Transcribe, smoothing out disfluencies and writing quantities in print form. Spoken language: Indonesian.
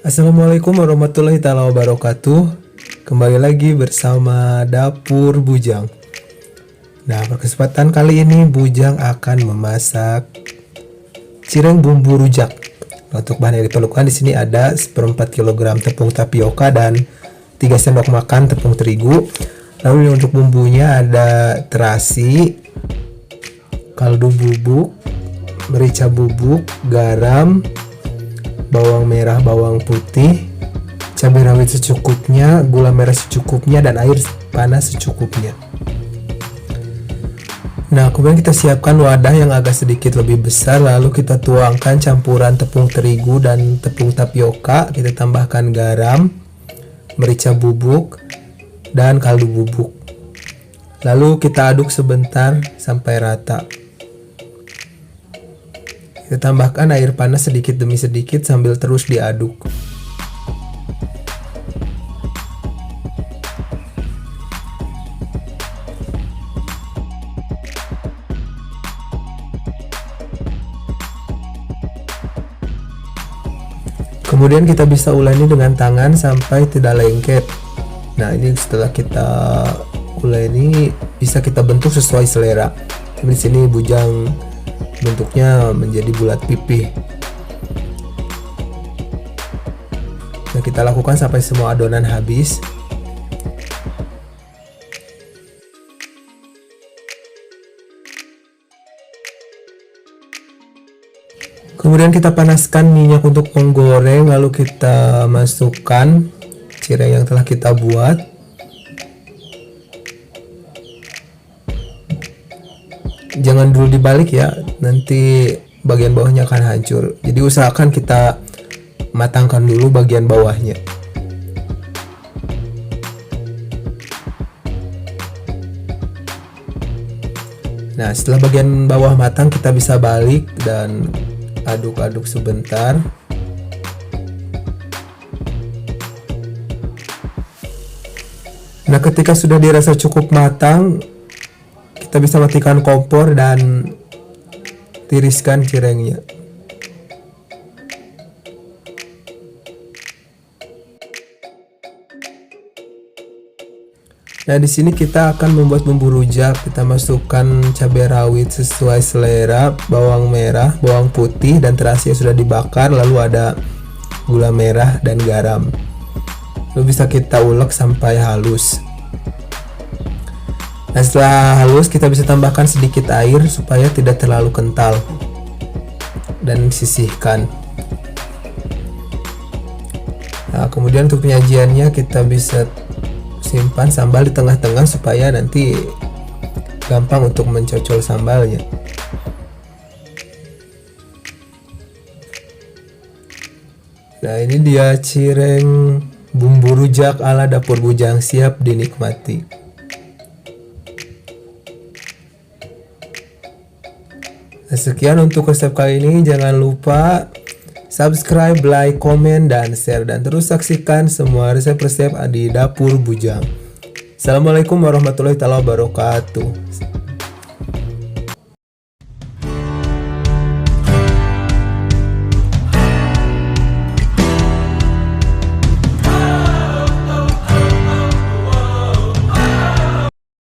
Assalamualaikum warahmatullahi taala wabarakatuh. Kembali lagi bersama Dapur Bujang. Nah, pada kesempatan kali ini Bujang akan memasak cireng bumbu rujak. Untuk bahan yang diperlukan di sini ada 1/4 kg tepung tapioka dan 3 sendok makan tepung terigu. Lalu untuk bumbunya ada terasi, kaldu bubuk, merica bubuk, garam, bawang merah, bawang putih, cabai rawit secukupnya, gula merah secukupnya, dan air panas secukupnya. Nah, kemudian kita siapkan wadah yang agak sedikit lebih besar, lalu kita tuangkan campuran tepung terigu dan tepung tapioka, kita tambahkan garam, merica bubuk, dan kaldu bubuk. Lalu kita aduk sebentar sampai rata. Kita tambahkan air panas sedikit demi sedikit sambil terus diaduk. Kemudian kita bisa uleni dengan tangan sampai tidak lengket. Nah, ini setelah kita uleni bisa kita bentuk sesuai selera. Di sini Bujang bentuknya menjadi bulat pipih. Nah, kita lakukan sampai semua adonan habis. Kemudian kita panaskan minyak untuk menggoreng, lalu kita masukkan cireng yang telah kita buat. Jangan dulu dibalik ya, nanti bagian bawahnya akan hancur. Jadi usahakan kita matangkan dulu bagian bawahnya. Nah, setelah bagian bawah matang, kita bisa balik dan aduk-aduk sebentar. Nah, ketika sudah dirasa cukup matang, kita bisa matikan kompor dan tiriskan cirengnya. Nah, di sini kita akan membuat bumbu rujak. Kita masukkan cabai rawit sesuai selera, bawang merah, bawang putih, dan terasi yang sudah dibakar. Lalu ada gula merah dan garam. Lalu bisa kita ulek sampai halus. Nah, setelah halus kita bisa tambahkan sedikit air supaya tidak terlalu kental dan sisihkan. Nah, kemudian untuk penyajiannya kita bisa simpan sambal di tengah-tengah supaya nanti gampang untuk mencocol sambalnya. Nah, ini dia cireng bumbu rujak ala Dapur Bujang, siap dinikmati. Nah, sekian untuk resep kali ini. Jangan lupa subscribe, like, komen, dan share. Dan terus saksikan semua resep-resep di Dapur Bujang. Assalamualaikum warahmatullahi wabarakatuh.